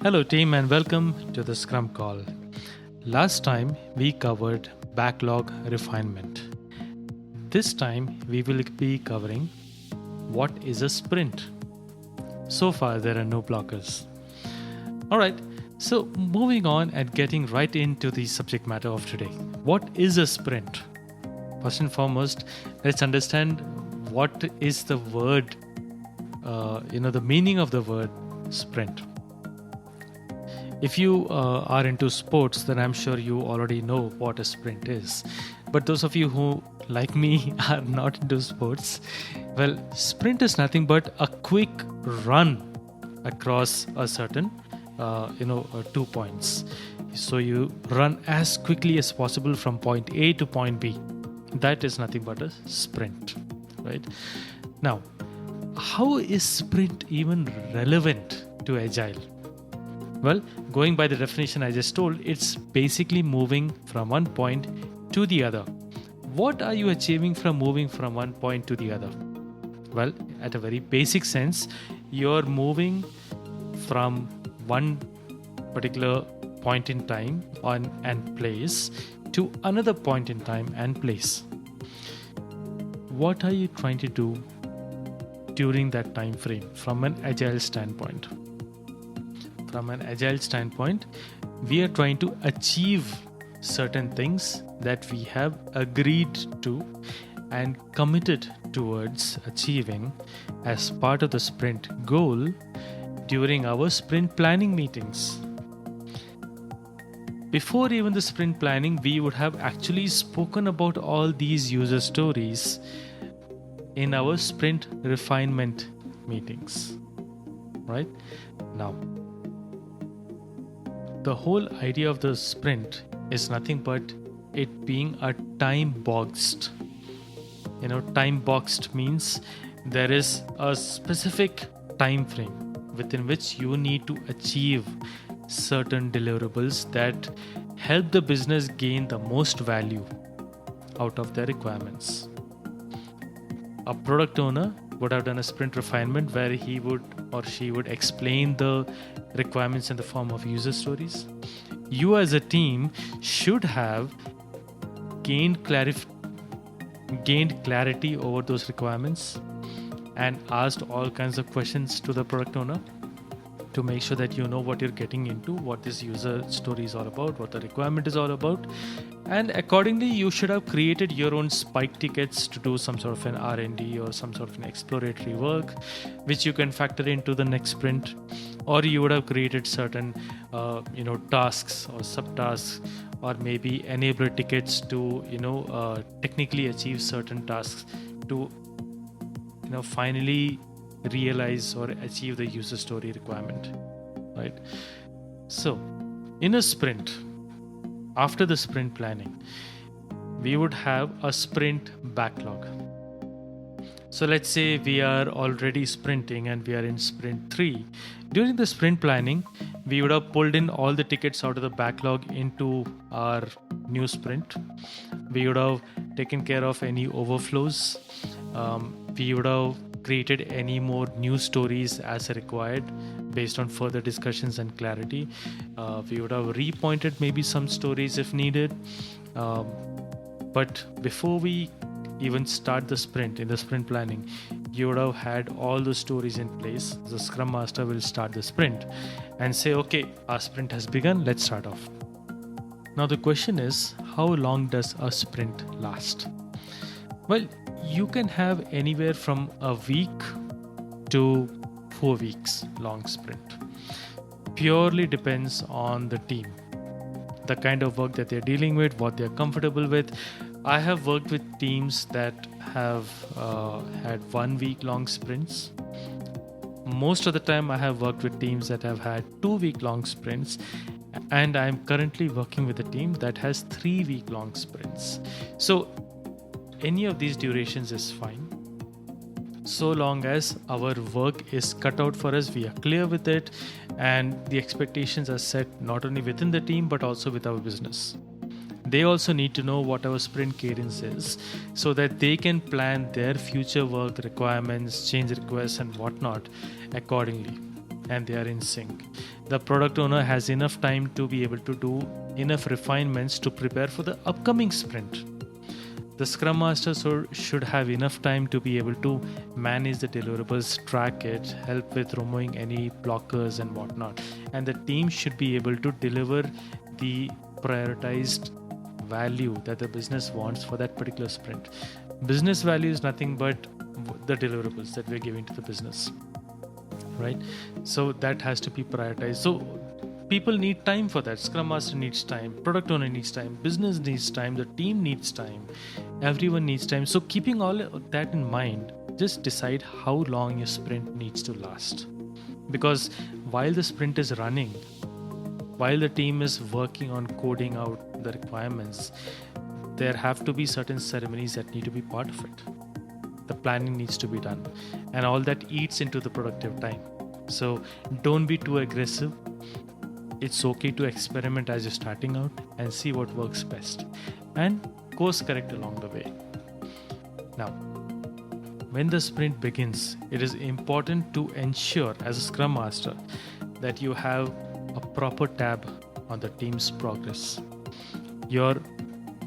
Hello, team, and welcome to the Scrum Call. Last time we covered backlog refinement. This time we will be covering what is a sprint. So far, there are no blockers. Alright, so moving on and getting right into the subject matter of today. What is a sprint? First and foremost, let's understand what is the word, the meaning of the word sprint. If you are into sports, then I'm sure you already know what a sprint is. But those of you who, like me, are not into sports, well, sprint is nothing but a quick run across a certain, 2 points. So you run as quickly as possible from point A to point B. That is nothing but a sprint, right? Now, how is sprint even relevant to Agile? Well, going by the definition I just told, it's basically moving from one point to the other. What are you achieving from moving from one point to the other? Well, at a very basic sense, you're moving from one particular point in time and place to another point in time and place. What are you trying to do during that time frame from an Agile standpoint? From an Agile standpoint, we are trying to achieve certain things that we have agreed to and committed towards achieving as part of the sprint goal during our sprint planning meetings. Before even the sprint planning, we would have actually spoken about all these user stories in our sprint refinement meetings, right? Now, the whole idea of the sprint is nothing but it being a time boxed. Time boxed means there is a specific time frame within which you need to achieve certain deliverables that help the business gain the most value out of their requirements. A product owner would have done a sprint refinement where he would or she would explain the requirements in the form of user stories. You as a team should have gained clarity over those requirements and asked all kinds of questions to the product owner to make sure that you know what you're getting into, what this user story is all about, what the requirement is all about. And accordingly, you should have created your own spike tickets to do some sort of an R&D or some sort of an exploratory work, which you can factor into the next sprint. Or you would have created certain, tasks or subtasks, or maybe enabler tickets to, technically achieve certain tasks to, finally realize or achieve the user story requirement, right? So, in a sprint, after the sprint planning, we would have a sprint backlog. So let's say we are already sprinting and we are in sprint 3. During the sprint planning, we would have pulled in all the tickets out of the backlog into our new sprint. We would have taken care of any overflows. We would have created any more news stories as required based on further discussions and clarity. We would have repointed maybe some stories if needed. But before we even start the sprint, in the sprint planning, you would have had all the stories in place. The Scrum Master will start the sprint and say, okay, our sprint has begun, let's start off. Now the question is, how long does a sprint last? Well, you can have anywhere from a week to 4 weeks long sprint. Purely depends on the team, the kind of work that they're dealing with, what they're comfortable with. I have worked with teams that have had 1 week long sprints. Most of the time I have worked with teams that have had 2 week long sprints, and I'm currently working with a team that has 3 week long sprints. So any of these durations is fine, so long as our work is cut out for us, we are clear with it, and the expectations are set not only within the team but also with our business. They also need to know what our sprint cadence is so that they can plan their future work requirements, change requests and whatnot accordingly. and they are in sync. The product owner has enough time to be able to do enough refinements to prepare for the upcoming sprint. The Scrum Master should have enough time to be able to manage the deliverables, track it, help with removing any blockers and whatnot. And the team should be able to deliver the prioritized value that the business wants for that particular sprint. Business value is nothing but the deliverables that we're giving to the business, right? So that has to be prioritized. So people need time for that. Scrum Master needs time, product owner needs time, business needs time, the team needs time, everyone needs time. So keeping all of that in mind, just decide how long your sprint needs to last. Because while the sprint is running, while the team is working on coding out the requirements, there have to be certain ceremonies that need to be part of it. The planning needs to be done, and all that eats into the productive time. So don't be too aggressive. It's okay to experiment as you're starting out and see what works best, and course correct along the way. Now, when the sprint begins, it is important to ensure as a Scrum Master that you have a proper tab on the team's progress. Your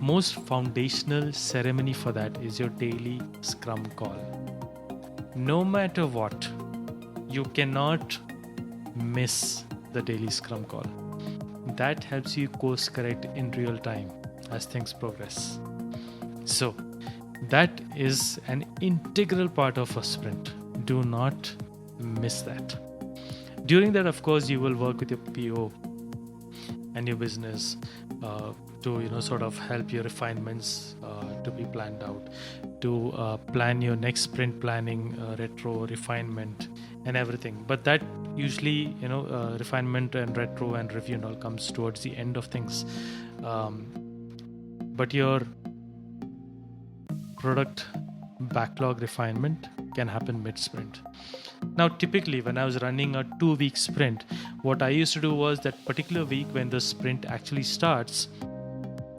most foundational ceremony for that is your daily Scrum Call. No matter what, you cannot miss the daily Scrum Call. That helps you course correct in real time as things progress. So that is an integral part of a sprint. Do not miss that. During that, of course, you will work with your PO and your business to sort of help your refinements to be planned out, to plan your next sprint planning, retro, refinement, and everything. But that usually refinement and retro and review and all comes towards the end of things. But your product backlog refinement can happen mid-sprint. Now, typically when I was running a 2-week sprint, what I used to do was that particular week when the sprint actually starts,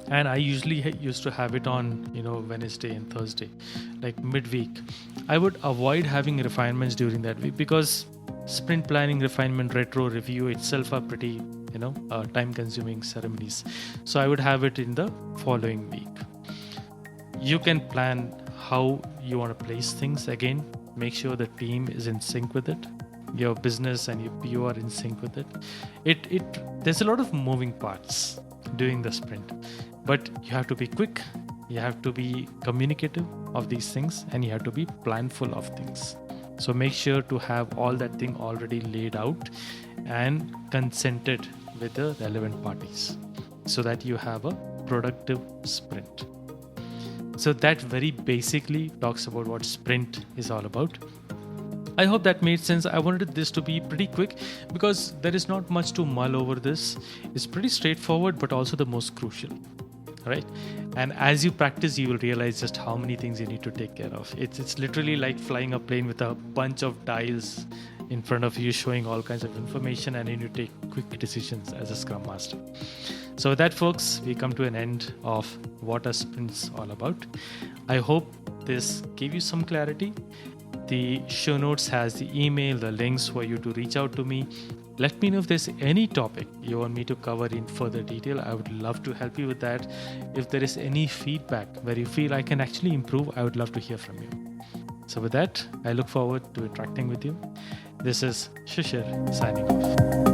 and I usually used to have it on Wednesday and Thursday, like midweek, I would avoid having refinements during that week, because sprint planning, refinement, retro, review itself are pretty time consuming ceremonies. So I would have it in the following week. You can plan how you want to place things. Again, make sure the team is in sync with it. Your business and your PO are in sync with it. There's a lot of moving parts during the sprint, but you have to be quick, you have to be communicative of these things, and you have to be planful of things. So make sure to have all that thing already laid out and consented with the relevant parties so that you have a productive sprint. So that very basically talks about what sprint is all about. I hope that made sense. I wanted this to be pretty quick because there is not much to mull over this. It's pretty straightforward, but also the most crucial, right? And as you practice, you will realize just how many things you need to take care of. It's literally like flying a plane with a bunch of dials in front of you showing all kinds of information, and you need to take quick decisions as a Scrum Master. So with that, folks, we come to an end of what a sprint's all about. I hope this gave you some clarity. The show notes has the email, the links for you to reach out to me. Let me know if there's any topic you want me to cover in further detail. I would love to help you with that. If there is any feedback where you feel I can actually improve, I would love to hear from you. So with that, I look forward to interacting with you. This is Shishir signing off.